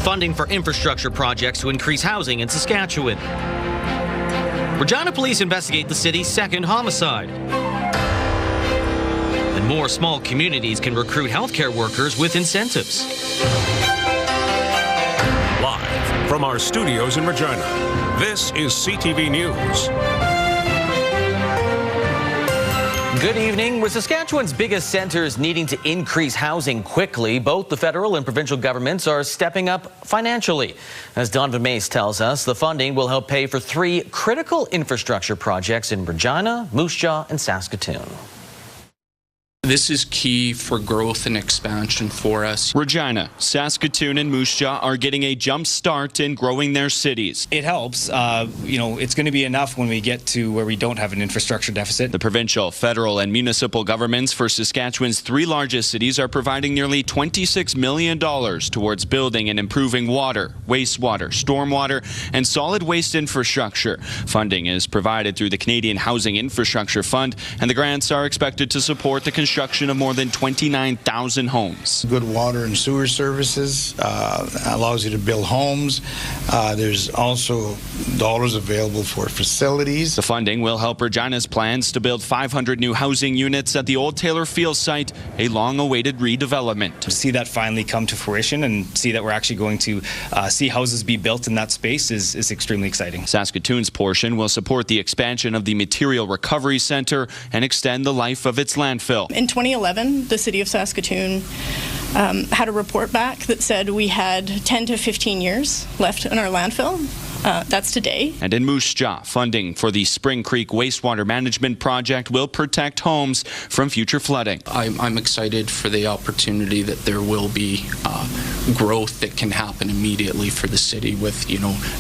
funding for infrastructure projects to increase housing in Saskatchewan. Regina police investigate the city's second homicide. And more small communities can recruit healthcare workers with incentives. Live from our studios in Regina, this is CTV News. Good evening. With Saskatchewan's biggest centres needing to increase housing quickly, both the federal and provincial governments are stepping up financially. As Donovan Mace tells us, the funding will help pay for 3 critical infrastructure projects in Regina, Moose Jaw and Saskatoon. This is key for growth and expansion for us. Regina, Saskatoon and Moose Jaw are getting a jump start in growing their cities. It helps. It's going to be enough when we get to where we don't have an infrastructure deficit. The provincial, federal and municipal governments for Saskatchewan's 3 largest cities are providing nearly $26 million towards building and improving water, wastewater, stormwater and solid waste infrastructure. Funding is provided through the Canadian Housing Infrastructure Fund, and the grants are expected to support the construction of more than 29,000 homes. Good water and sewer services allows you to build homes. There's also dollars available for facilities. The funding will help Regina's plans to build 500 new housing units at the Old Taylor Field site, a long-awaited redevelopment. To see that finally come to fruition and see that we're actually going to see houses be built in that space is extremely exciting. Saskatoon's portion will support the expansion of the Material Recovery Centre and extend the life of its landfill. In 2011, the City of Saskatoon had a report back that said we had 10 to 15 years left in our landfill. That's today. And in Moose Jaw, funding for the Spring Creek Wastewater Management Project will protect homes from future flooding. I'm excited for the opportunity that there will be growth that can happen immediately for the city with,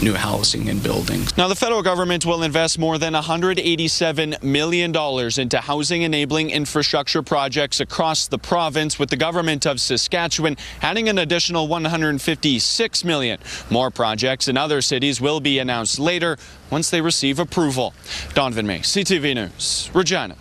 new housing and buildings. Now, the federal government will invest more than $187 million into housing-enabling infrastructure projects across the province, with the government of Saskatchewan adding an additional $156 million. More projects in other cities will be announced later once they receive approval. Donovan Mace, CTV News, Regina.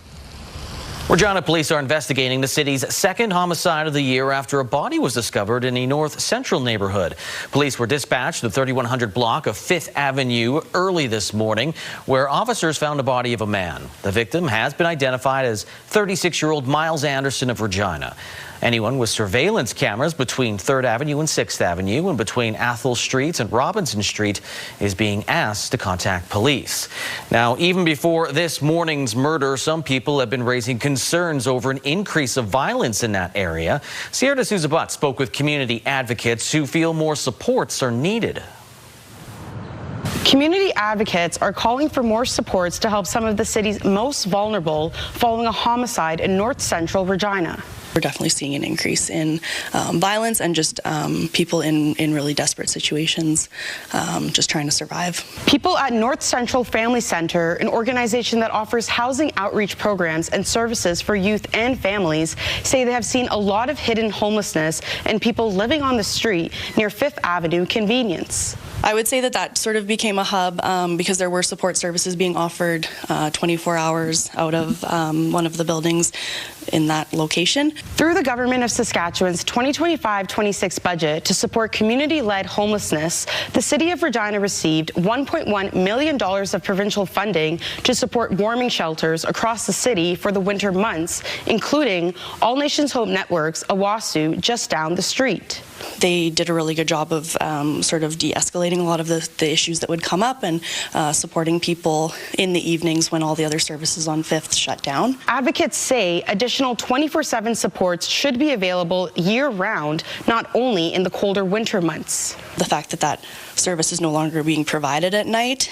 Regina police are investigating the city's second homicide of the year after a body was discovered in a north central neighborhood. Police were dispatched to the 3100 block of 5th Avenue early this morning, where officers found a body of a man. The victim has been identified as 36-year-old Miles Anderson of Regina. Anyone with surveillance cameras between 3rd Avenue and 6th Avenue and between Athol Street and Robinson Street is being asked to contact police. Now, even before this morning's murder, some people have been raising concerns over an increase of violence in that area. Sierra D'Souza Butt spoke with community advocates who feel more supports are needed. Community advocates are calling for more supports to help some of the city's most vulnerable following a homicide in north central Regina. We're definitely seeing an increase in violence and just people in really desperate situations, just trying to survive. People at North Central Family Center, an organization that offers housing outreach programs and services for youth and families, say they have seen a lot of hidden homelessness and people living on the street near 5th Avenue convenience. I would say that sort of became a hub because there were support services being offered 24 hours out of one of the buildings in that location. Through the government of Saskatchewan's 2025-26 budget to support community-led homelessness, the City of Regina received $1.1 million of provincial funding to support warming shelters across the city for the winter months, including All Nations Hope Network's Owasu just down the street. They did a really good job of sort of de-escalating a lot of the issues that would come up and supporting people in the evenings when all the other services on 5th shut down. Advocates say additional 24/7 supports should be available year-round, not only in the colder winter months. The fact that service is no longer being provided at night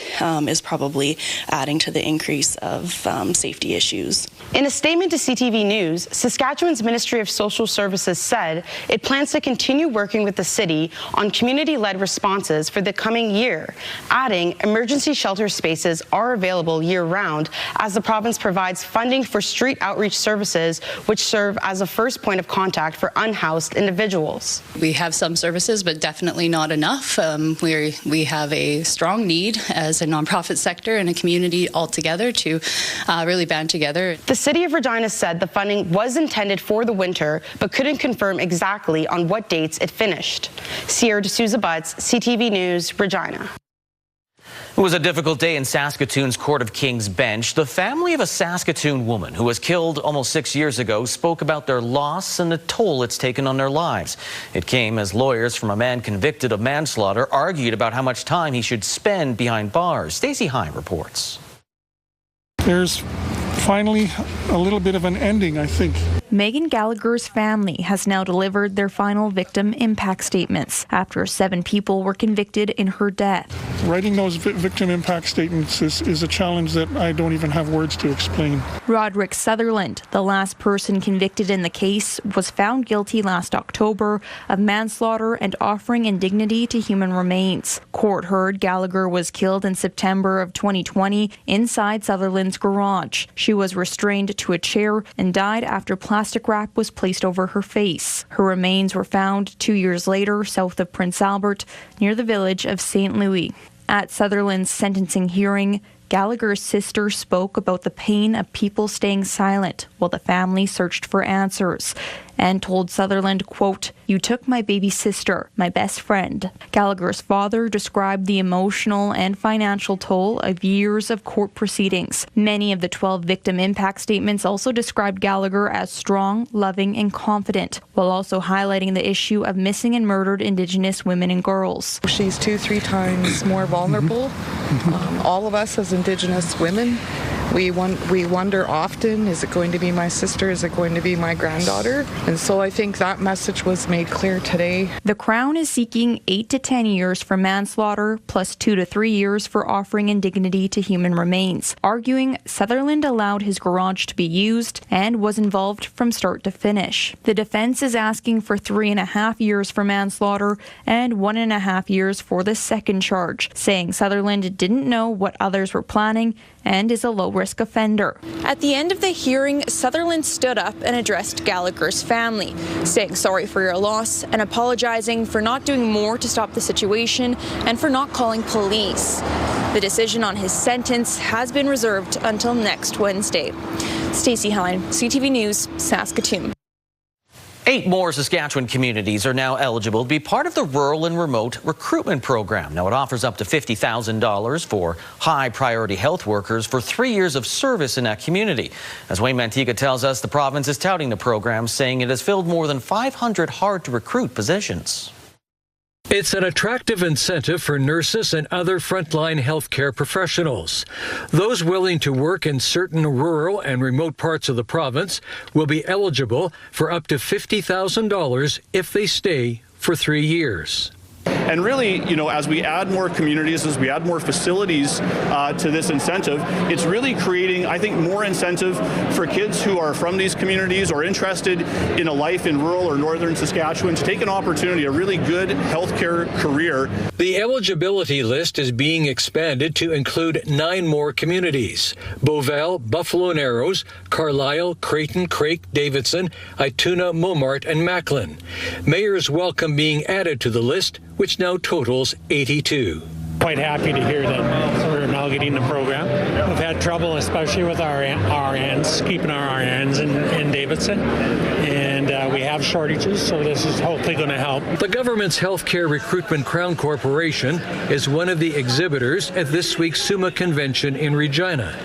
is probably adding to the increase of safety issues. In a statement to CTV News, Saskatchewan's Ministry of Social Services said it plans to continue working with the city on community-led responses for the coming year, adding emergency shelter spaces are available year-round as the province provides funding for street outreach services, which serve as a the first point of contact for unhoused individuals. We have some services, but definitely not enough. We have a strong need as a nonprofit sector and a community altogether to really band together. The City of Regina said the funding was intended for the winter, but couldn't confirm exactly on what dates it finished. Sierra D'Souza Butts, CTV News, Regina. It was a difficult day in Saskatoon's Court of King's bench. The family of a Saskatoon woman who was killed almost 6 years ago spoke about their loss and the toll it's taken on their lives. It came as lawyers from a man convicted of manslaughter argued about how much time he should spend behind bars. Stacey Hine reports. There's finally a little bit of an ending, I think. Megan Gallagher's family has now delivered their final victim impact statements after 7 people were convicted in her death. Writing those victim impact statements is a challenge that I don't even have words to explain. Roderick Sutherland, the last person convicted in the case, was found guilty last October of manslaughter and offering indignity to human remains. Court heard Gallagher was killed in September of 2020 inside Sutherland's garage. She was restrained to a chair and died after plastic wrap was placed over her face. Her remains were found 2 years later south of Prince Albert, near the village of St. Louis. At Sutherland's sentencing hearing, Gallagher's sister spoke about the pain of people staying silent while the family searched for answers, and told Sutherland, quote, "You took my baby sister, my best friend." Gallagher's father described the emotional and financial toll of years of court proceedings. Many of the 12 victim impact statements also described Gallagher as strong, loving, and confident, while also highlighting the issue of missing and murdered Indigenous women and girls. She's 2-3 times more vulnerable. All of us as Indigenous women, we wonder often, is it going to be my sister? Is it going to be my granddaughter? And so I think that message was made clear today. The Crown is seeking 8 to 10 years for manslaughter, plus 2 to 3 years for offering indignity to human remains, arguing Sutherland allowed his garage to be used and was involved from start to finish. The defense is asking for 3.5 years for manslaughter and 1.5 years for the second charge, saying Sutherland didn't know what others were planning and is a low-risk offender. At the end of the hearing, Sutherland stood up and addressed Gallagher's family, saying sorry for your loss and apologizing for not doing more to stop the situation and for not calling police. The decision on his sentence has been reserved until next Wednesday. Stacey Hine, CTV News, Saskatoon. 8 more Saskatchewan communities are now eligible to be part of the Rural and Remote Recruitment Program. Now, it offers up to $50,000 for high-priority health workers for 3 years of service in that community. As Wayne Mantika tells us, the province is touting the program, saying it has filled more than 500 hard-to-recruit positions. It's an attractive incentive for nurses and other frontline healthcare professionals. Those willing to work in certain rural and remote parts of the province will be eligible for up to $50,000 if they stay for 3 years. And really, as we add more communities, as we add more facilities to this incentive, it's really creating, I think, more incentive for kids who are from these communities or interested in a life in rural or northern Saskatchewan to take an opportunity, a really good healthcare career. The eligibility list is being expanded to include 9 more communities: Beauval, Buffalo Narrows, Carlisle, Creighton, Craik, Davidson, Ituna, Momart, and Macklin. Mayors welcome being added to the list, which now totals 82. Quite happy to hear that we're inaugurating the program. We've had trouble, especially with our RNs, keeping our RNs in Davidson, and we have shortages, so this is hopefully going to help. The government's Healthcare Recruitment Crown Corporation is one of the exhibitors at this week's SUMA convention in Regina.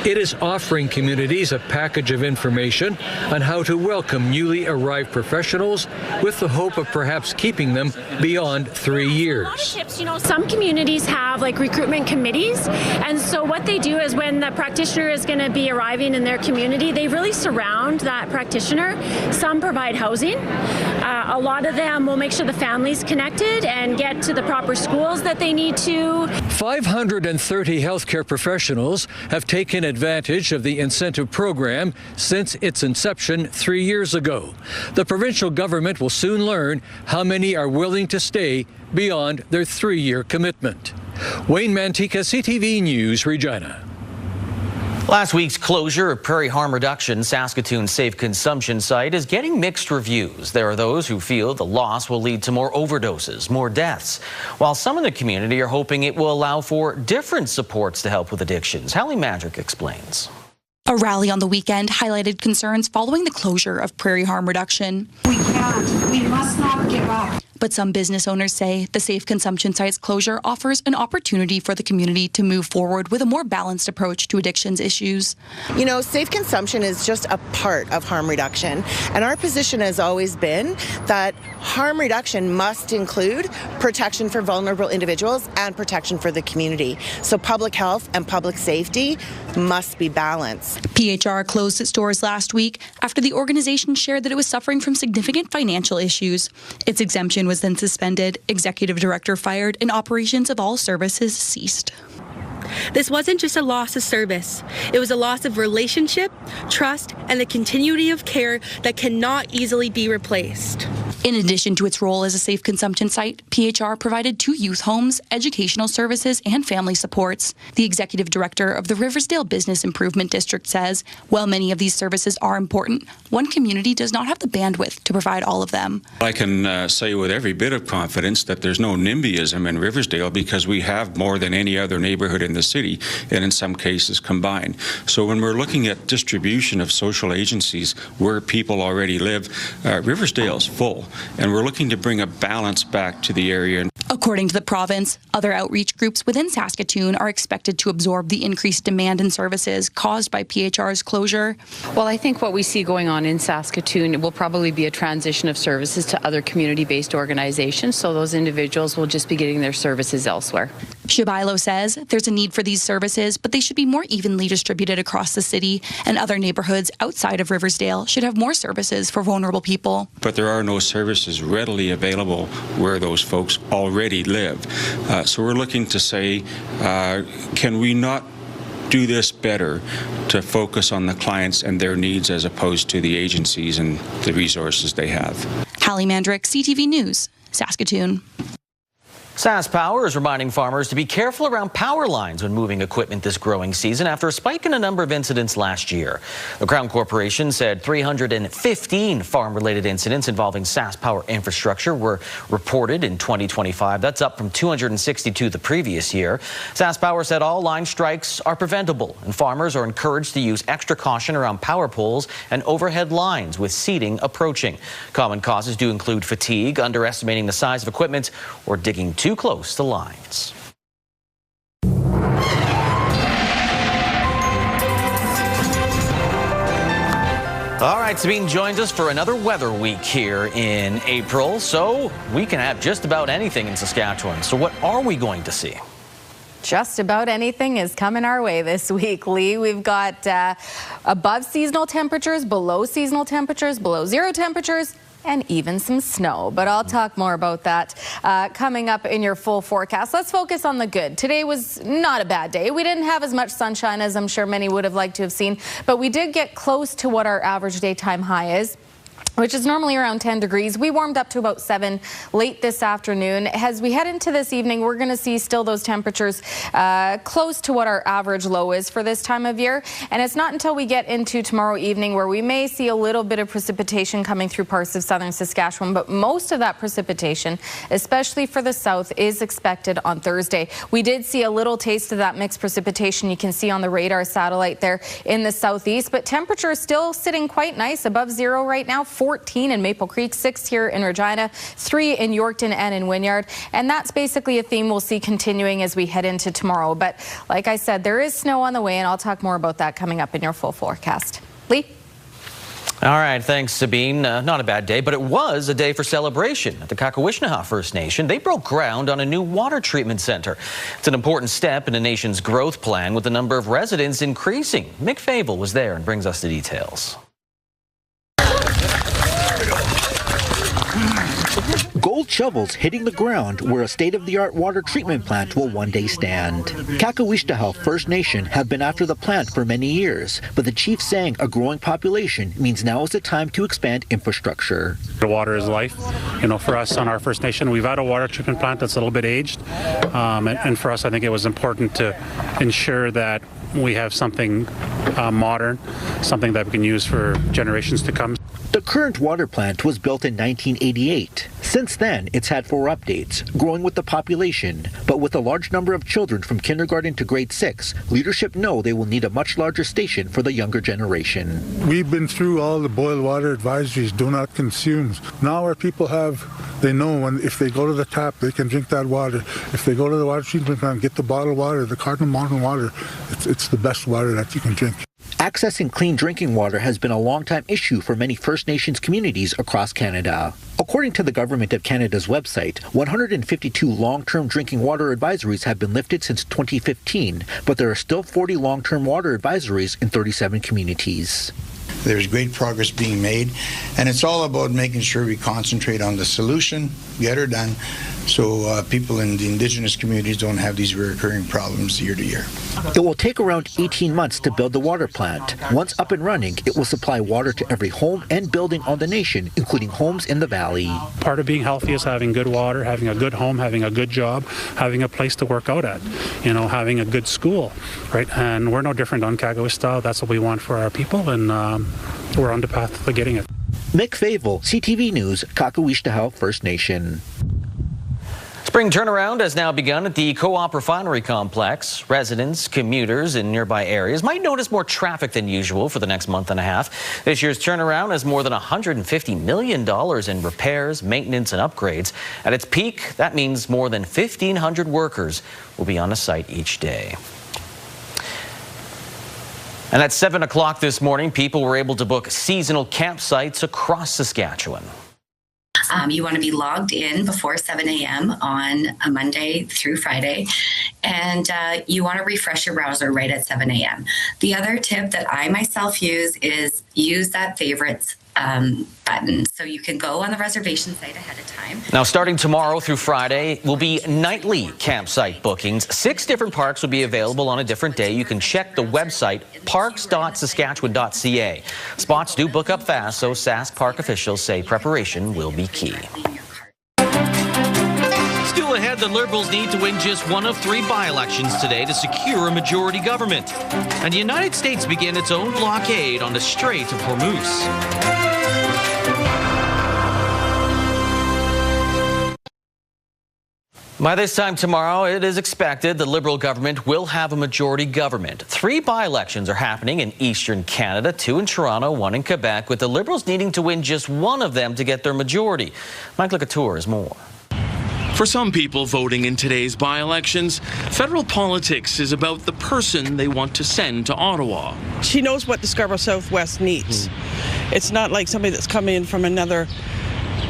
It is offering communities a package of information on how to welcome newly arrived professionals with the hope of perhaps keeping them beyond 3 years. A lot of tips, some communities have recruitment committees, and so what they do is when the practitioner is going to be arriving in their community, they really surround that practitioner. Some provide housing. A lot of them will make sure the family's connected and get to the proper schools that they need to. 530 healthcare professionals have taken advantage of the incentive program since its inception 3 years ago. The provincial government will soon learn how many are willing to stay beyond their 3-year commitment. Wayne Mantika, CTV News, Regina. Last week's closure of Prairie Harm Reduction, Saskatoon's safe consumption site, is getting mixed reviews. There are those who feel the loss will lead to more overdoses, more deaths, while some in the community are hoping it will allow for different supports to help with addictions. Hallie Madrick explains. A rally on the weekend highlighted concerns following the closure of Prairie Harm Reduction. We must not give up. But some business owners say the safe consumption site's closure offers an opportunity for the community to move forward with a more balanced approach to addictions issues. You know, safe consumption is just a part of harm reduction, and our position has always been that harm reduction must include protection for vulnerable individuals and protection for the community. So public health and public safety must be balanced. PHR closed its doors last week after the organization shared that it was suffering from significant financial issues. Its exemption was then suspended, executive director fired, and operations of all services ceased. This wasn't just a loss of service. It was a loss of relationship, trust, and the continuity of care that cannot easily be replaced. In addition to its role as a safe consumption site, PHR provided 2 youth homes, educational services, and family supports. The executive director of the Riversdale Business Improvement District says, while many of these services are important, one community does not have the bandwidth to provide all of them. I can say with every bit of confidence that there's no NIMBYism in Riversdale because we have more than any other neighborhood in the city, and in some cases combined. So when we're looking at distribution of social agencies where people already live, Riversdale's full. And we're looking to bring a balance back to the area. According to the province, other outreach groups within Saskatoon are expected to absorb the increased demand in services caused by PHR's closure. Well, I think what we see going on in Saskatoon will probably be a transition of services to other community-based organizations, so those individuals will just be getting their services elsewhere. Shabailo says there's a need for these services, but they should be more evenly distributed across the city, and other neighborhoods outside of Riversdale should have more services for vulnerable people. But there are no services readily available where those folks already live. So we're looking to say, can we not do this better to focus on the clients and their needs as opposed to the agencies and the resources they have? Hallie Mandrick, CTV News, Saskatoon. Sask Power is reminding farmers to be careful around power lines when moving equipment this growing season after a spike in a number of incidents last year. The Crown Corporation said 315 farm-related incidents involving Sask Power infrastructure were reported in 2025. That's up from 262 the previous year. Sask Power said all line strikes are preventable, and farmers are encouraged to use extra caution around power poles and overhead lines with seeding approaching. Common causes do include fatigue, underestimating the size of equipment, or digging too close to lines. All right, Sabine joins us for another weather week here in April, so we can have just about anything in Saskatchewan. So what are we going to see? Just about anything is coming our way this week, Lee. We've got above seasonal temperatures, below seasonal temperatures, below zero temperatures, and even some snow. But I'll talk more about that coming up in your full forecast. Let's focus on the good. Today was not a bad day. We didn't have as much sunshine as I'm sure many would have liked to have seen, but we did get close to what our average daytime high is, which is normally around 10 degrees. We warmed up to about 7 late this afternoon. As we head into this evening, we're going to see still those temperatures close to what our average low is for this time of year. And it's not until we get into tomorrow evening where we may see a little bit of precipitation coming through parts of southern Saskatchewan, but most of that precipitation, especially for the south, is expected on Thursday. We did see a little taste of that mixed precipitation you can see on the radar satellite there in the southeast, but temperature is still sitting quite nice, above zero right now. 14 in Maple Creek, 6 here in Regina, 3 in Yorkton and in Wynyard. And that's basically a theme we'll see continuing as we head into tomorrow. But like I said, there is snow on the way, and I'll talk more about that coming up in your full forecast. Lee? All right, thanks, Sabine. Not a bad day, but it was a day for celebration at the Kakawishnaha First Nation. They broke ground on a new water treatment center. It's an important step in the nation's growth plan, with the number of residents increasing. Mick Fable was there and brings us the details. Gold shovels hitting the ground where a state-of-the-art water treatment plant will one day stand. Kakawishnaha First Nation have been after the plant for many years, but the chief saying a growing population means now is the time to expand infrastructure. The water is life. You know, for us on our First Nation, we've had a water treatment plant that's a little bit aged, and for us, I think it was important to ensure that we have something modern, something that we can use for generations to come. The current water plant was built in 1988. Since then, it's had 4 updates, growing with the population. But with a large number of children from kindergarten to grade 6, leadership know they will need a much larger station for the younger generation. We've been through all the boil water advisories, do not consume. Now our people they know when if they go to the tap, they can drink that water. If they go to the water treatment plant, get the bottled water, the Cardinal Mountain water, it's the best water that you can drink. Accessing clean drinking water has been a long-time issue for many First Nations communities across Canada. According to the Government of Canada's website, 152 long-term drinking water advisories have been lifted since 2015, but there are still 40 long-term water advisories in 37 communities. There's great progress being made, and it's all about making sure we concentrate on the solution, get her done, so people in the Indigenous communities don't have these recurring problems year to year. It will take around 18 months to build the water plant. Once up and running, it will supply water to every home and building on the nation, including homes in the valley. Part of being healthy is having good water, having a good home, having a good job, having a place to work out at, having a good school, right? And we're no different on Kagowistow. That's what we want for our people, and we're on the path to getting it. Mick Favel, CTV News, Kagowistow First Nation. Spring turnaround has now begun at the Co-op Refinery Complex. Residents, commuters in nearby areas might notice more traffic than usual for the next month and a half. This year's turnaround has more than $150 million in repairs, maintenance, and upgrades. At its peak, that means more than 1,500 workers will be on the site each day. And at 7 o'clock this morning, people were able to book seasonal campsites across Saskatchewan. You want to be logged in before 7 a.m. on a Monday through Friday, and you want to refresh your browser right at 7 a.m. The other tip that I myself use is use that favorites button, so you can go on the reservation site ahead of time. Now, starting tomorrow through Friday will be nightly campsite bookings. 6 different parks will be available on a different day. You can check the website parks.saskatchewan.ca. Spots do book up fast, so Sask Park officials say preparation will be key. Still ahead, the Liberals need to win just one of 3 by-elections today to secure a majority government. And the United States begin its own blockade on the Strait of Hormuz. By this time tomorrow, it is expected the Liberal government will have a majority government. 3 by-elections are happening in eastern Canada, 2 in Toronto, 1 in Quebec, with the Liberals needing to win just one of them to get their majority. Mike Lacouture has more. For some people voting in today's by-elections, federal politics is about the person they want to send to Ottawa. She knows what the Scarborough Southwest needs. It's not like somebody that's coming in from another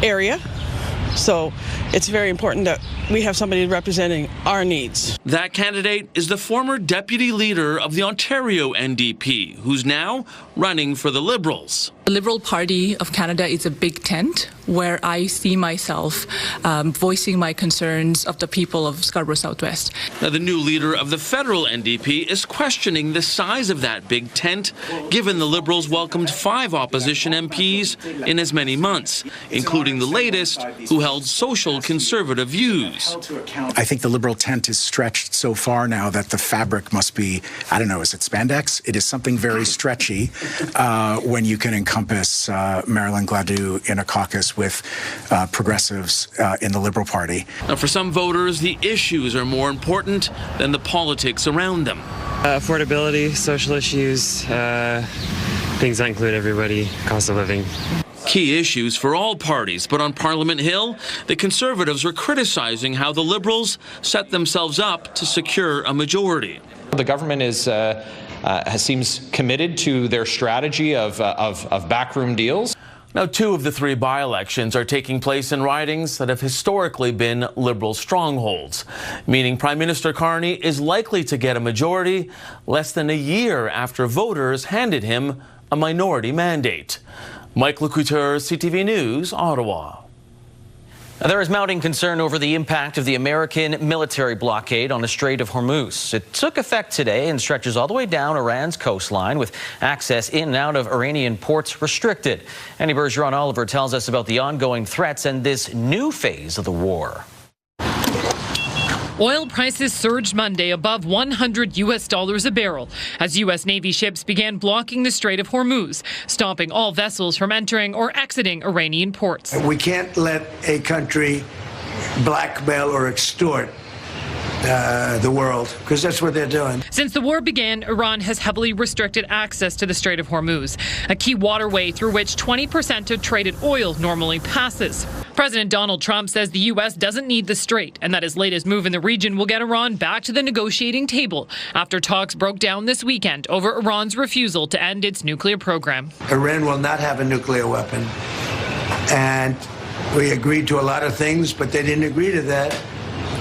area. So it's very important that we have somebody representing our needs. That candidate is the former deputy leader of the Ontario NDP, who's now running for the Liberals. The Liberal Party of Canada is a big tent where I see myself voicing my concerns of the people of Scarborough Southwest. Now, the new leader of the federal NDP is questioning the size of that big tent, given the Liberals welcomed 5 opposition MPs in as many months, including the latest, who held social conservative views. I think the Liberal tent is stretched so far now that the fabric must be, I don't know, is it spandex? It is something very stretchy when you can encompass Marilyn Gladue in a caucus with progressives in the Liberal Party. Now, for some voters, the issues are more important than the politics around them. Affordability, social issues, things that include everybody, cost of living. Key issues for all parties, but on Parliament Hill, the Conservatives were criticizing how the Liberals set themselves up to secure a majority. The government seems committed to their strategy of backroom deals. Now, 2 of the 3 by-elections are taking place in ridings that have historically been Liberal strongholds, meaning Prime Minister Carney is likely to get a majority less than a year after voters handed him a minority mandate. Mike Lacouture, CTV News, Ottawa. There is mounting concern over the impact of the American military blockade on the Strait of Hormuz. It took effect today and stretches all the way down Iran's coastline, with access in and out of Iranian ports restricted. Annie Bergeron-Oliver tells us about the ongoing threats and this new phase of the war. Oil prices surged Monday above $100 a barrel as U.S. Navy ships began blocking the Strait of Hormuz, stopping all vessels from entering or exiting Iranian ports. We can't let a country blackmail or extort the world, because that's what they're doing. Since the war began, Iran has heavily restricted access to the Strait of Hormuz, a key waterway through which 20% of traded oil normally passes. President Donald Trump says the U.S. doesn't need the strait and that his latest move in the region will get Iran back to the negotiating table after talks broke down this weekend over Iran's refusal to end its nuclear program. Iran will not have a nuclear weapon, and we agreed to a lot of things, but they didn't agree to that.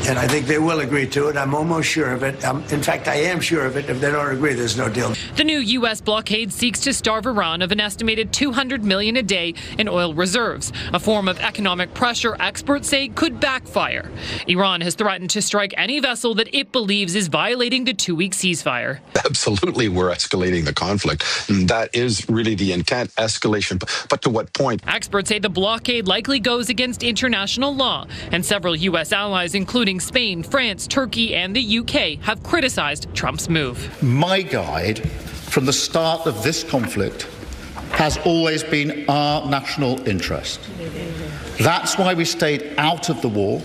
And I think they will agree to it. I'm almost sure of it. In fact, I am sure of it. If they don't agree, there's no deal. The new U.S. blockade seeks to starve Iran of an estimated $200 million a day in oil reserves, a form of economic pressure experts say could backfire. Iran has threatened to strike any vessel that it believes is violating the 2-week ceasefire. Absolutely, we're escalating the conflict. And that is really the intent, escalation. But to what point? Experts say the blockade likely goes against international law, and several U.S. allies, including Spain, France, Turkey, and the UK, have criticized Trump's move. My guide from the start of this conflict has always been our national interest. That's why we stayed out of the war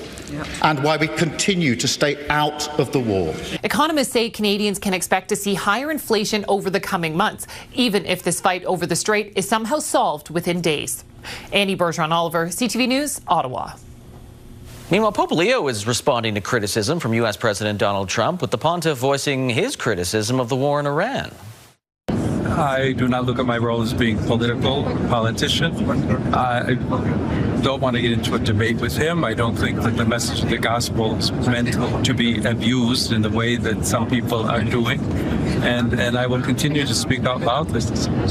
and why we continue to stay out of the war. Economists say Canadians can expect to see higher inflation over the coming months, even if this fight over the strait is somehow solved within days. Annie Bergeron-Oliver, CTV News, Ottawa. Meanwhile, Pope Leo is responding to criticism from U.S. President Donald Trump, with the pontiff voicing his criticism of the war in Iran. I do not look at my role as being politician. I don't want to get into a debate with him. I don't think that the message of the gospel is meant to be abused in the way that some people are doing. And I will continue to speak out loud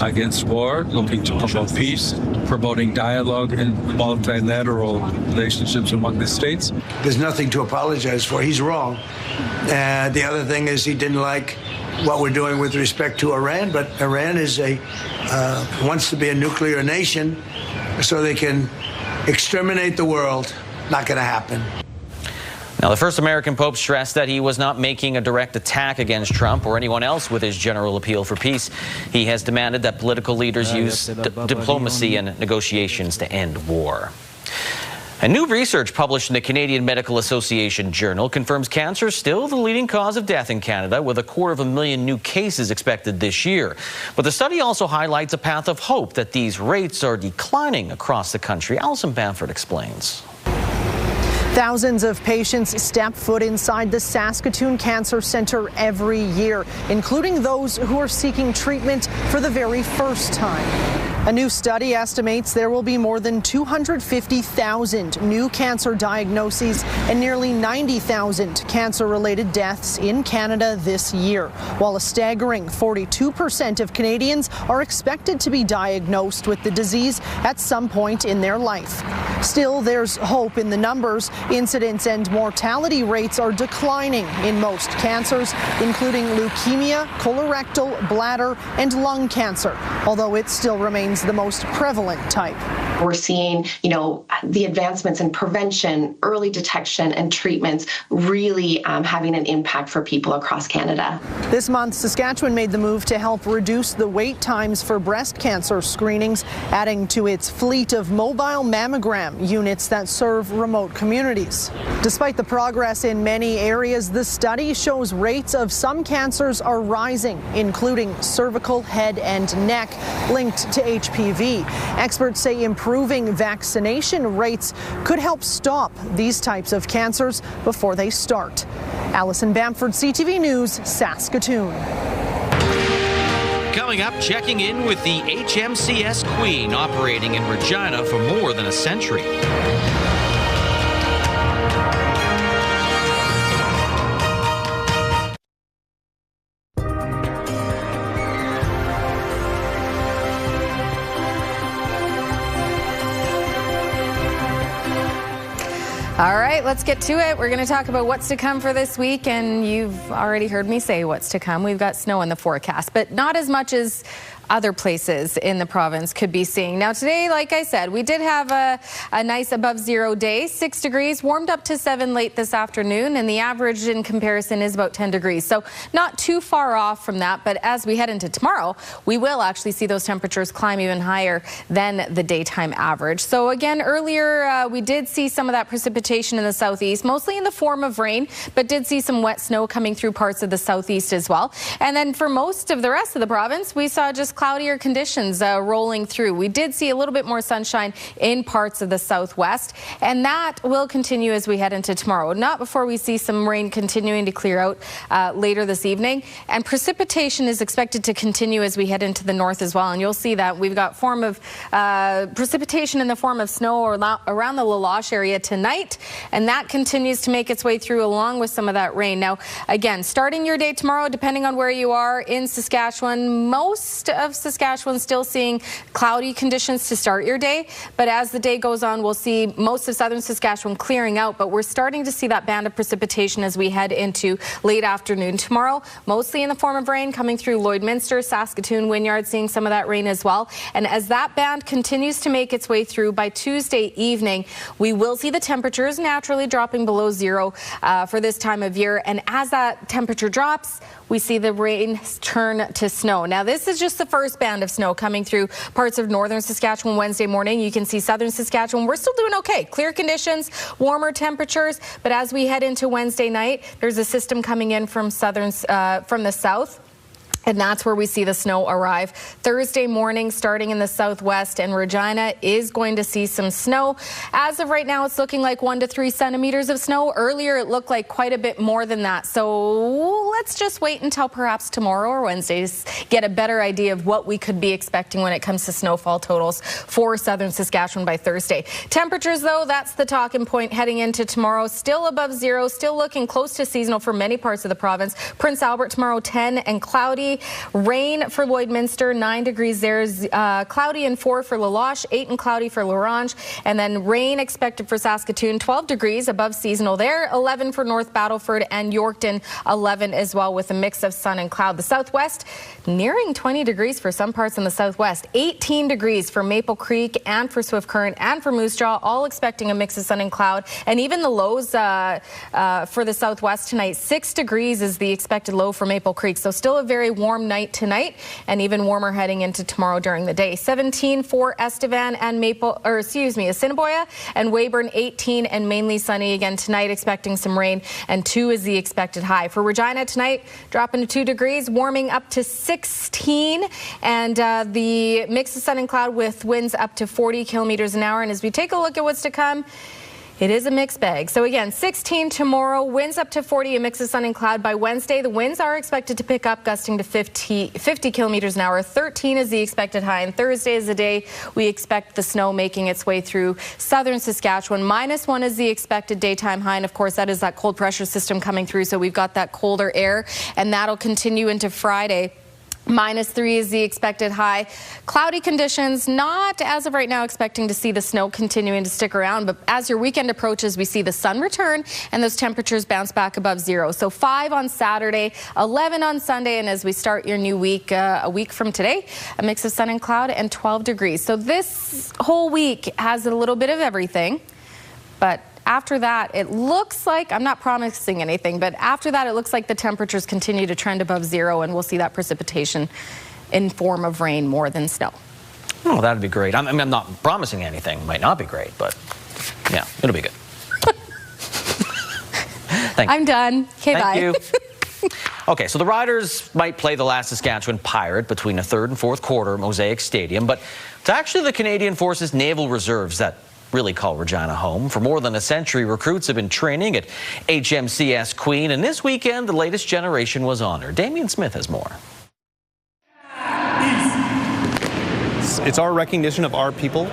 against war, looking to promote peace, promoting dialogue and multilateral relationships among the states. There's nothing to apologize for. He's wrong. The other thing is he didn't like what we're doing with respect to Iran, but Iran is wants to be a nuclear nation so they can exterminate the world. Not going to happen. Now, the first American pope stressed that he was not making a direct attack against Trump or anyone else with his general appeal for peace. He has demanded that political leaders use diplomacy and negotiations to end war. And new research published in the Canadian Medical Association Journal confirms cancer is still the leading cause of death in Canada, with 250,000 new cases expected this year. But the study also highlights a path of hope that these rates are declining across the country. Alison Bamford explains. Thousands of patients step foot inside the Saskatoon Cancer Centre every year, including those who are seeking treatment for the very first time. A new study estimates there will be more than 250,000 new cancer diagnoses and nearly 90,000 cancer-related deaths in Canada this year, while a staggering 42% of Canadians are expected to be diagnosed with the disease at some point in their life. Still, there's hope in the numbers. Incidence and mortality rates are declining in most cancers, including leukemia, colorectal, bladder, and lung cancer, although it still remains the most prevalent type. We're seeing, the advancements in prevention, early detection, and treatments really having an impact for people across Canada. This month, Saskatchewan made the move to help reduce the wait times for breast cancer screenings, adding to its fleet of mobile mammogram units that serve remote communities. Despite the progress in many areas, the study shows rates of some cancers are rising, including cervical, head, and neck, linked to HPV. Experts say improving vaccination rates could help stop these types of cancers before they start. Alison Bamford, CTV News, Saskatoon. Coming up, checking in with the HMCS Queen, operating in Regina for more than a century. All right, let's get to it. We're going to talk about what's to come for this week, and you've already heard me say what's to come. We've got snow in the forecast, but not as much as other places in the province could be seeing. Now today, like I said, we did have a nice above zero day, 6 degrees, warmed up to 7 late this afternoon, and the average in comparison is about 10 degrees. So not too far off from that, but as we head into tomorrow, we will actually see those temperatures climb even higher than the daytime average. So again, earlier we did see some of that precipitation in the southeast, mostly in the form of rain, but did see some wet snow coming through parts of the southeast as well. And then for most of the rest of the province, we saw just cloudier conditions rolling through. We did see a little bit more sunshine in parts of the southwest, and that will continue as we head into tomorrow. Not before we see some rain continuing to clear out later this evening, and precipitation is expected to continue as we head into the north as well. And you'll see that we've got form of precipitation in the form of snow around the La Loche area tonight, and that continues to make its way through along with some of that rain. Now, again, starting your day tomorrow, depending on where you are in Saskatchewan, most of Saskatchewan still seeing cloudy conditions to start your day, but as the day goes on, we'll see most of southern Saskatchewan clearing out, but we're starting to see that band of precipitation as we head into late afternoon tomorrow, mostly in the form of rain coming through Lloydminster, Saskatoon, Wynyard, seeing some of that rain as well. And as that band continues to make its way through by Tuesday evening, we will see the temperatures naturally dropping below zero for this time of year. And as that temperature drops, we see the rain turn to snow. Now, this is just the first band of snow coming through parts of northern Saskatchewan Wednesday morning. You can see southern Saskatchewan. We're still doing okay. Clear conditions, warmer temperatures. But as we head into Wednesday night, there's a system coming in from from the south. And that's where we see the snow arrive. Thursday morning, starting in the southwest, and Regina is going to see some snow. As of right now, it's looking like 1 to 3 centimeters of snow. Earlier, it looked like quite a bit more than that. So let's just wait until perhaps tomorrow or Wednesday to get a better idea of what we could be expecting when it comes to snowfall totals for southern Saskatchewan by Thursday. Temperatures, though, that's the talking point heading into tomorrow. Still above zero, still looking close to seasonal for many parts of the province. Prince Albert tomorrow, 10 and cloudy. Rain for Lloydminster, 9 degrees there. Cloudy and 4 for La Loche, 8 and cloudy for L'Orange. And then rain expected for Saskatoon, 12 degrees above seasonal there. 11 for North Battleford and Yorkton, 11 as well, with a mix of sun and cloud. The southwest nearing 20 degrees for some parts in the southwest. 18 degrees for Maple Creek and for Swift Current and for Moose Jaw, all expecting a mix of sun and cloud. And even the lows for the southwest tonight, 6 degrees is the expected low for Maple Creek. So still a very warm night tonight, and even warmer heading into tomorrow during the day. 17 for Estevan and Assiniboia, and Weyburn 18 and mainly sunny again tonight, expecting some rain, and 2 is the expected high. For Regina tonight, dropping to 2 degrees, warming up to 16, and the mix of sun and cloud with winds up to 40 kilometers an hour. And as we take a look at what's to come, it is a mixed bag. So again, 16 tomorrow, winds up to 40, a mix of sun and cloud. By Wednesday, the winds are expected to pick up, gusting to 50 kilometers an hour. 13 is the expected high, and Thursday is the day we expect the snow making its way through southern Saskatchewan. -1 is the expected daytime high, and of course that is that cold pressure system coming through, so we've got that colder air, and that'll continue into Friday. -3 is the expected high. Cloudy conditions, not as of right now expecting to see the snow continuing to stick around, but as your weekend approaches, we see the sun return and those temperatures bounce back above zero. So 5 on Saturday, 11 on Sunday, and as we start your new week, a week from today, a mix of sun and cloud and 12 degrees. So this whole week has a little bit of everything, but after that, it looks like, I'm not promising anything, but after that, it looks like the temperatures continue to trend above zero, and we'll see that precipitation in form of rain more than snow. Oh, that'd be great. I'm not promising anything. Might not be great, but yeah, it'll be good. Thank you. I'm done. Okay, bye. Thank you. Okay, so the Riders might play the last Saskatchewan Pirate between the 3rd and 4th quarter at Mosaic Stadium, but it's actually the Canadian Forces Naval Reserves that really call Regina home. For more than a century, recruits have been training at HMCS Queen, and this weekend, the latest generation was honored. Damian Smith has more. It's our recognition of our people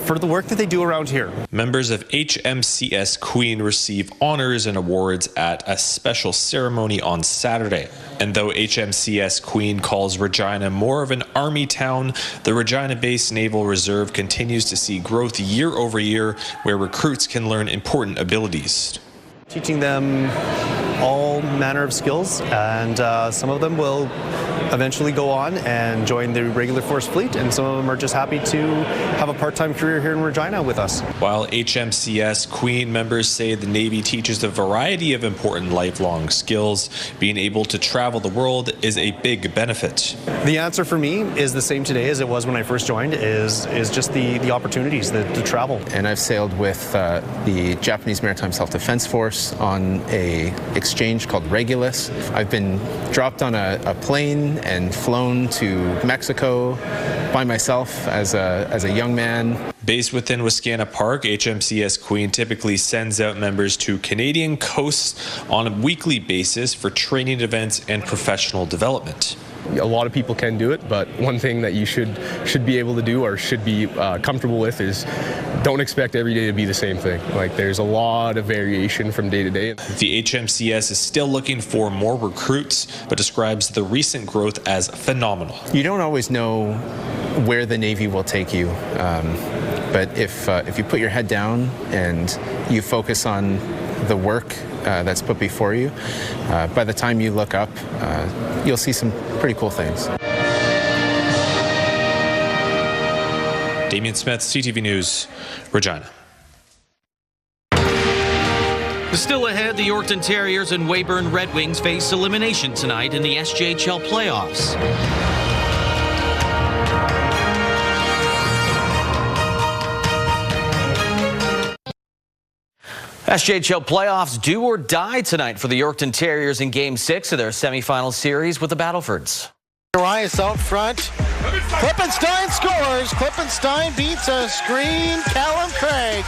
for the work that they do around here. Members of HMCS Queen receive honors and awards at a special ceremony on Saturday. And though HMCS Queen calls Regina more of an army town, the Regina-based Naval Reserve continues to see growth year over year, where recruits can learn important abilities. Teaching them all manner of skills, and some of them will eventually go on and join the regular force fleet, and some of them are just happy to have a part-time career here in Regina with us. While HMCS Queen members say the Navy teaches a variety of important lifelong skills, being able to travel the world is a big benefit. The answer for me is the same today as it was when I first joined, is just the opportunities, the travel. And I've sailed with the Japanese Maritime Self-Defense Force on a exchange called Regulus. I've been dropped on a plane and flown to Mexico by myself as a young man. Based within Wascana Park, HMCS Queen typically sends out members to Canadian coasts on a weekly basis for training events and professional development. A lot of people can do it, but one thing that you should be able to do or should be comfortable with is don't expect every day to be the same thing. Like, there's a lot of variation from day to day. The HMCS is still looking for more recruits, but describes the recent growth as phenomenal. You don't always know where the Navy will take you, but if you put your head down and you focus on the work that's put before you, by the time you look up, you'll see some pretty cool things. Damien Smith, CTV News, Regina. Still ahead, the Yorkton Terriers and Weyburn Red Wings face elimination tonight in the SJHL playoffs. SJHL playoffs do or die tonight for the Yorkton Terriers in Game 6 of their semifinal series with the Battlefords. Arias out front. Klippenstein scores. Klippenstein beats a screen. Callum Craig.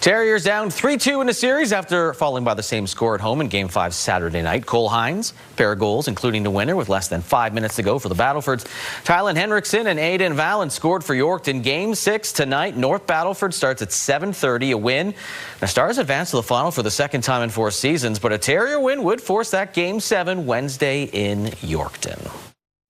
Terriers down 3-2 in the series after falling by the same score at home in Game 5 Saturday night. Cole Hines, pair of goals, including the winner with less than 5 minutes to go for the Battlefords. Tylen Henriksen and Aidan Vallon scored for Yorkton. Game 6 tonight. North Battleford starts at 7:30. A win. The Stars advance to the final for the second time in 4 seasons, but a Terrier win would force that Game 7 Wednesday in Yorkton.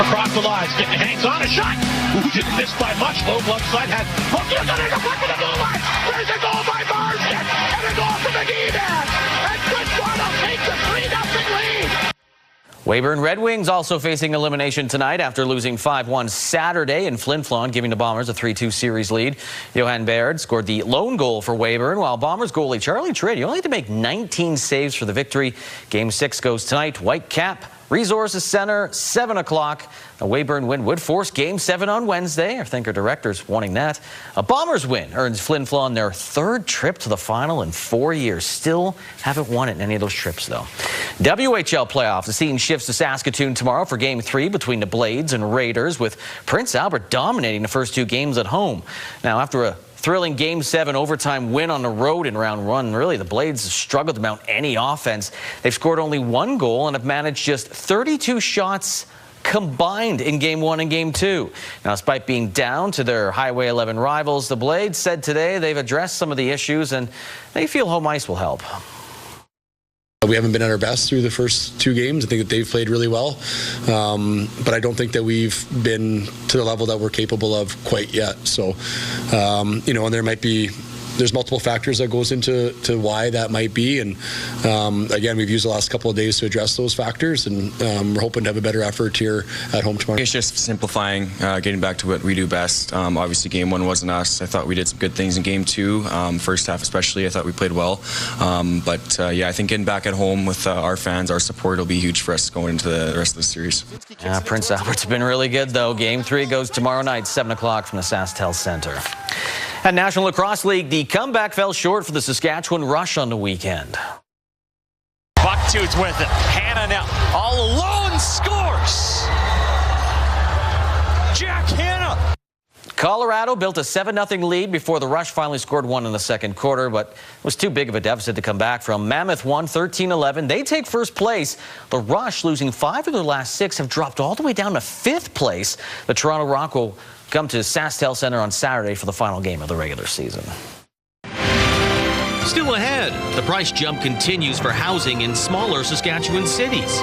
Across the lines, hangs on a shot. Ooh, didn't miss by much. Low glove side had poked it under the front of the goal line. There's a goal by Marsden and a goal from McGee there. And Goodwin will take the 3-0 lead. Weyburn Red Wings also facing elimination tonight after losing 5-1 Saturday in Flin Flon, giving the Bombers a 3-2 series lead. Johan Baird scored the lone goal for Weyburn, while Bombers goalie Charlie Trady only had to make 19 saves for the victory. Game 6 goes tonight. Whitecap Resources Center, 7 o'clock. A Weyburn win would force Game 7 on Wednesday. I think our director's wanting that. A Bombers win earns Flin Flon their 3rd trip to the final in 4 years. Still haven't won it in any of those trips, though. WHL playoffs. The scene shifts to Saskatoon tomorrow for Game 3 between the Blades and Raiders, with Prince Albert dominating the first 2 games at home. Now, after a thrilling Game 7 overtime win on the road in round 1. Really, the Blades have struggled to mount any offense. They've scored only 1 goal and have managed just 32 shots combined in Game 1 and Game 2. Now, despite being down to their Highway 11 rivals, the Blades said today they've addressed some of the issues and they feel home ice will help. We haven't been at our best through the first 2 games. I think that they've played really well, but I don't think that we've been to the level that we're capable of quite yet. So, and there's multiple factors that goes into why that might be, and again, we've used the last couple of days to address those factors, and we're hoping to have a better effort here at home tomorrow. It's just simplifying, getting back to what we do best. Obviously, Game 1 wasn't us. I thought we did some good things in Game 2. First half especially, I thought we played well. I think getting back at home with our fans, our support will be huge for us going into the rest of the series. Yeah, Prince Albert's been really good, though. Game 3 goes tomorrow night, 7 o'clock from the SaskTel Center. At National Lacrosse League, the comeback fell short for the Saskatchewan Rush on the weekend. Bucktooth with it. Hannah now all alone scores. Jack Hannah. Colorado built a 7-0 lead before the Rush finally scored 1 in the second quarter, but it was too big of a deficit to come back from. Mammoth won 13-11. They take first place. The Rush, losing 5 of their last 6, have dropped all the way down to 5th place. The Toronto Rock will come to SaskTel Center on Saturday for the final game of the regular season. Still ahead, the price jump continues for housing in smaller Saskatchewan cities.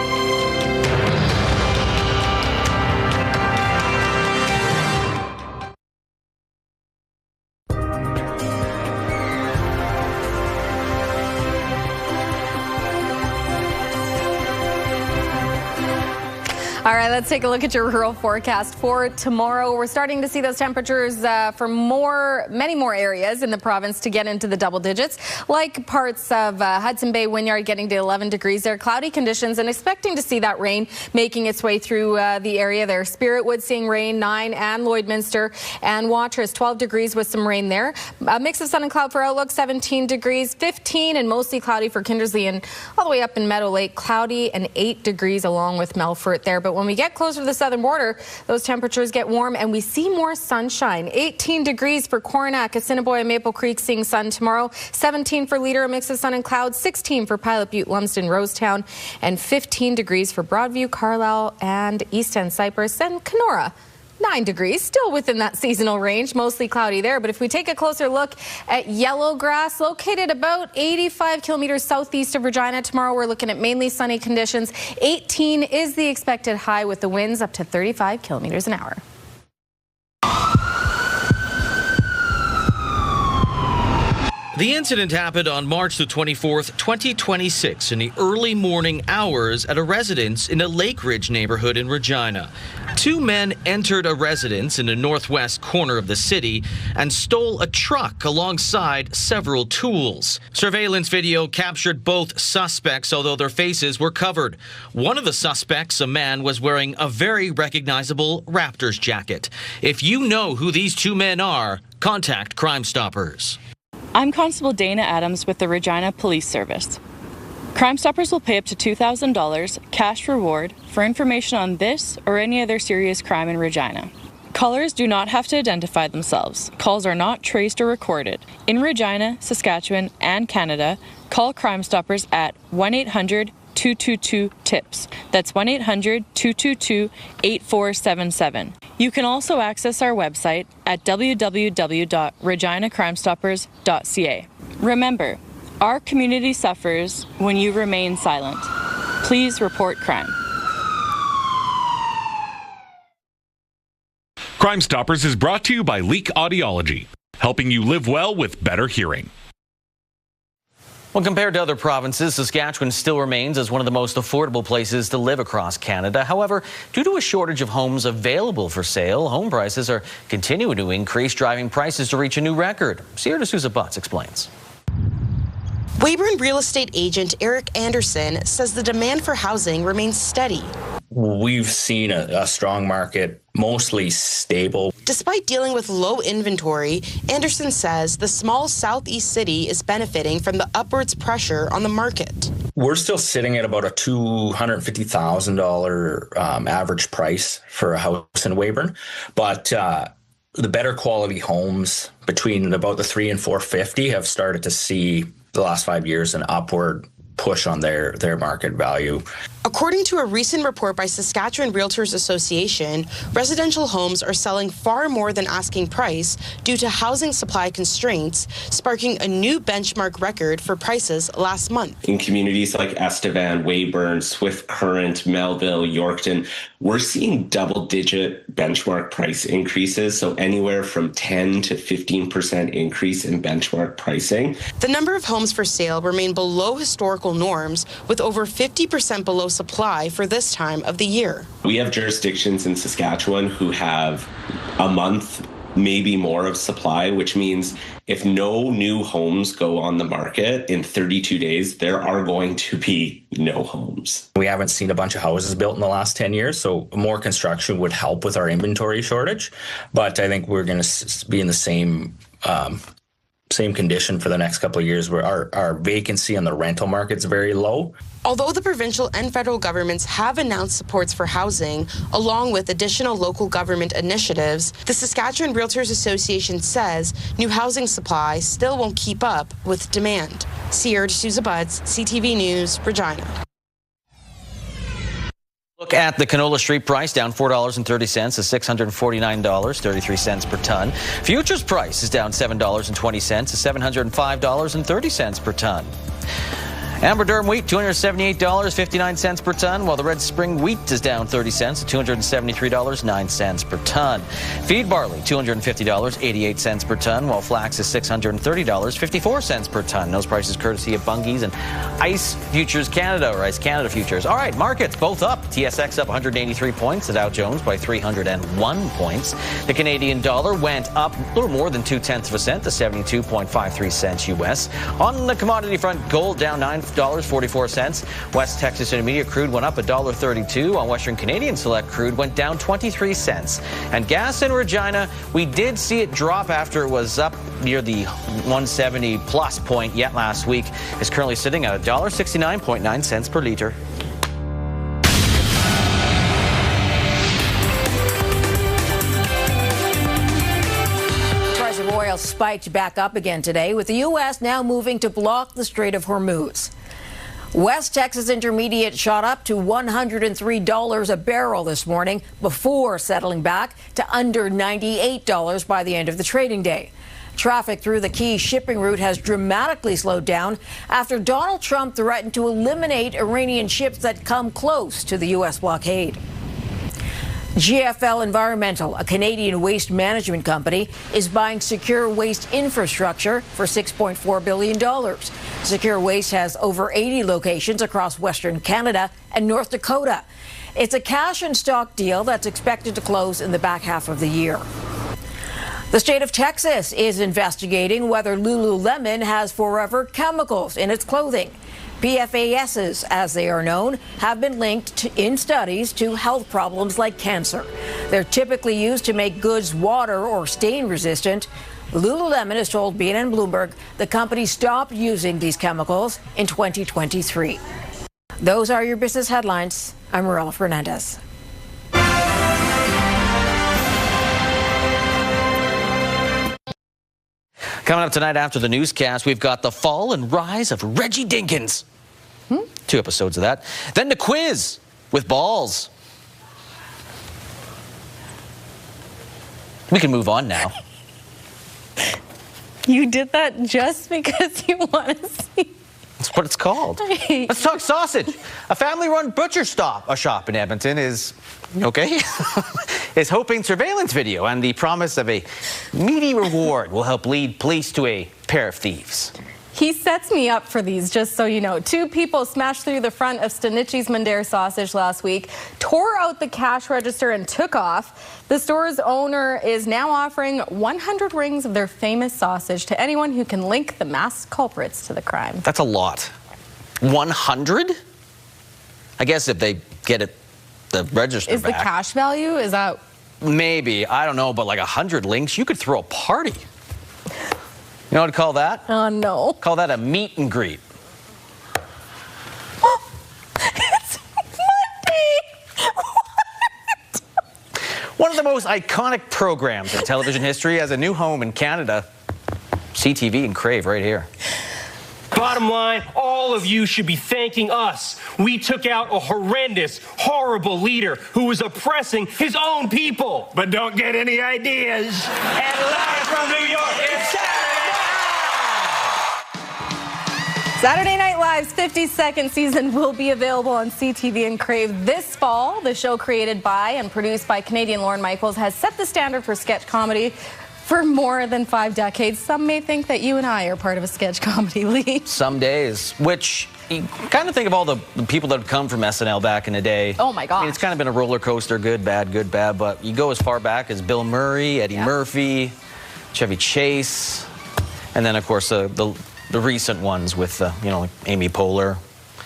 All right, let's take a look at your rural forecast for tomorrow. We're starting to see those temperatures for many more areas in the province to get into the double digits, like parts of Hudson Bay, Wynyard getting to 11 degrees there. Cloudy conditions, and expecting to see that rain making its way through the area there. Spiritwood seeing rain, 9, and Lloydminster, and Watrous 12 degrees with some rain there. A mix of sun and cloud for Outlook, 17 degrees, 15 and mostly cloudy for Kindersley, and all the way up in Meadow Lake, cloudy and 8 degrees along with Melfort there. But when we get closer to the southern border, those temperatures get warm and we see more sunshine. 18 degrees for Coronach, Assiniboia, Maple Creek seeing sun tomorrow. 17 for Leader, a mix of sun and clouds. 16 for Pilot Butte, Lumsden, Rosetown, and 15 degrees for Broadview, Carlisle, and East End, Cypress, and Kenora. 9 degrees, still within that seasonal range, mostly cloudy there. But if we take a closer look at Yellowgrass, located about 85 kilometers southeast of Regina, tomorrow we're looking at mainly sunny conditions. 18 is the expected high with the winds up to 35 kilometers an hour. The incident happened on March the 24th, 2026 in the early morning hours at a residence in a Lake Ridge neighborhood in Regina. 2 men entered a residence in the northwest corner of the city and stole a truck alongside several tools. Surveillance video captured both suspects, although their faces were covered. One of the suspects, a man, was wearing a very recognizable Raptors jacket. If you know who these 2 men are, contact Crime Stoppers. I'm Constable Dana Adams with the Regina Police Service. Crime Stoppers will pay up to $2,000 cash reward for information on this or any other serious crime in Regina. Callers do not have to identify themselves. Calls are not traced or recorded. In Regina, Saskatchewan, and Canada, call Crime Stoppers at 1-800-222-TIPS. That's 1-800-222-8477. You can also access our website at www.reginacrimestoppers.ca. Remember, our community suffers when you remain silent. Please report crime. Crime Stoppers is brought to you by Leak Audiology, helping you live well with better hearing. Well, compared to other provinces, Saskatchewan still remains as one of the most affordable places to live across Canada. However, due to a shortage of homes available for sale, home prices are continuing to increase, driving prices to reach a new record. Sierra D'Souza Butts explains. Weyburn real estate agent Eric Anderson says the demand for housing remains steady. We've seen a strong market, mostly stable. Despite dealing with low inventory, Anderson says the small southeast city is benefiting from the upwards pressure on the market. We're still sitting at about a $250,000 average price for a house in Weyburn, but the better quality homes between about the $300,000 and $450,000 have started to see the last 5 years an upward push on their market value. According to a recent report by Saskatchewan Realtors Association, residential homes are selling far more than asking price due to housing supply constraints, sparking a new benchmark record for prices last month. In communities like Estevan, Weyburn, Swift Current, Melville, Yorkton, we're seeing double-digit benchmark price increases, so anywhere from 10 to 15% increase in benchmark pricing. The number of homes for sale remain below historical norms, with over 50% below supply for this time of the year. We have jurisdictions in Saskatchewan who have a month, maybe more of supply, which means if no new homes go on the market in 32 days, there are going to be no homes. We haven't seen a bunch of houses built in the last 10 years, so more construction would help with our inventory shortage. But I think we're going to be in the same condition for the next couple of years, where our vacancy on the rental market is very low. Although the provincial and federal governments have announced supports for housing, along with additional local government initiatives, the Saskatchewan Realtors Association says new housing supply still won't keep up with demand. Sierra D'Souza Butts, CTV News, Regina. Look at the canola street price, down $4.30 to $649.33 per ton. Futures price is down $7.20 to $705.30 per ton. Amber durum wheat, $278.59 per ton, while the red spring wheat is down 30 cents to $273.09 per ton. Feed barley, $250.88 per ton, while flax is $630.54 per ton. Those prices courtesy of Bunge's and Ice Futures Canada, or Ice Canada Futures. All right, markets both up. TSX up 183 points, the Dow Jones by 301 points. The Canadian dollar went up a little more than 0.2 cents to 72.53 cents US. On the commodity front, gold down $9.44. West Texas Intermediate crude went up $1.32, while Western Canadian Select crude went down 23 cents. And gas in Regina, we did see it drop after it was up near the 170 plus point yet last week. It's currently sitting at $1.69.9 cents per liter. Price of oil spiked back up again today, with the U.S. now moving to block the Strait of Hormuz. West Texas Intermediate shot up to $103 a barrel this morning before settling back to under $98 by the end of the trading day. Traffic through the key shipping route has dramatically slowed down after Donald Trump threatened to eliminate Iranian ships that come close to the U.S. blockade. GFL Environmental, a Canadian waste management company, is buying Secure Waste infrastructure for $6.4 billion. Secure Waste has over 80 locations across Western Canada and North Dakota. It's a cash and stock deal that's expected to close in the back half of the year. The state of Texas is investigating whether Lululemon has forever chemicals in its clothing. PFASs, as they are known, have been linked in studies to health problems like cancer. They're typically used to make goods water or stain resistant. Lululemon has told BNN Bloomberg the company stopped using these chemicals in 2023. Those are your business headlines. I'm Marilla Fernandez. Coming up tonight after the newscast, we've got the fall and rise of Reggie Dinkins. 2 episodes of that. Then the quiz with balls. We can move on now. You did that just because you want to see. That's what it's called. Let's talk sausage. A family-run butcher shop in Edmonton is hoping surveillance video and the promise of a meaty reward will help lead police to a pair of thieves. He sets me up for these, just so you know. 2 people smashed through the front of Stanicci's Mandare Sausage last week, tore out the cash register and took off. The store's owner is now offering 100 rings of their famous sausage to anyone who can link the masked culprits to the crime. That's a lot. 100? I guess if they get it, the register Is back. the cash value, is that? Maybe, I don't know, but like 100 links, you could throw a party. You know what to call that? Oh, no. Call that a meet and greet. It's Monday! What? One of the most iconic programs in television history has a new home in Canada. CTV and Crave right here. Bottom line, all of you should be thanking us. We took out a horrendous, horrible leader who was oppressing his own people. But don't get any ideas. And live from New York, it's Saturday Night! Saturday Night Live's 52nd season will be available on CTV and Crave this fall. The show, created by and produced by Canadian Lorne Michaels, has set the standard for sketch comedy for more than 5 decades. Some may think that you and I are part of a sketch comedy league. Some days, which you kind of think of all the people that have come from SNL back in the day. Oh my gosh. I mean, it's kind of been a roller coaster, good, bad, but you go as far back as Bill Murray, Eddie Murphy, Chevy Chase, and then of course the recent ones with like Amy Poehler,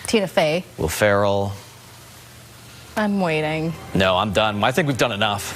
Tina Fey, Will Ferrell. I'm waiting. No, I'm done. I think we've done enough.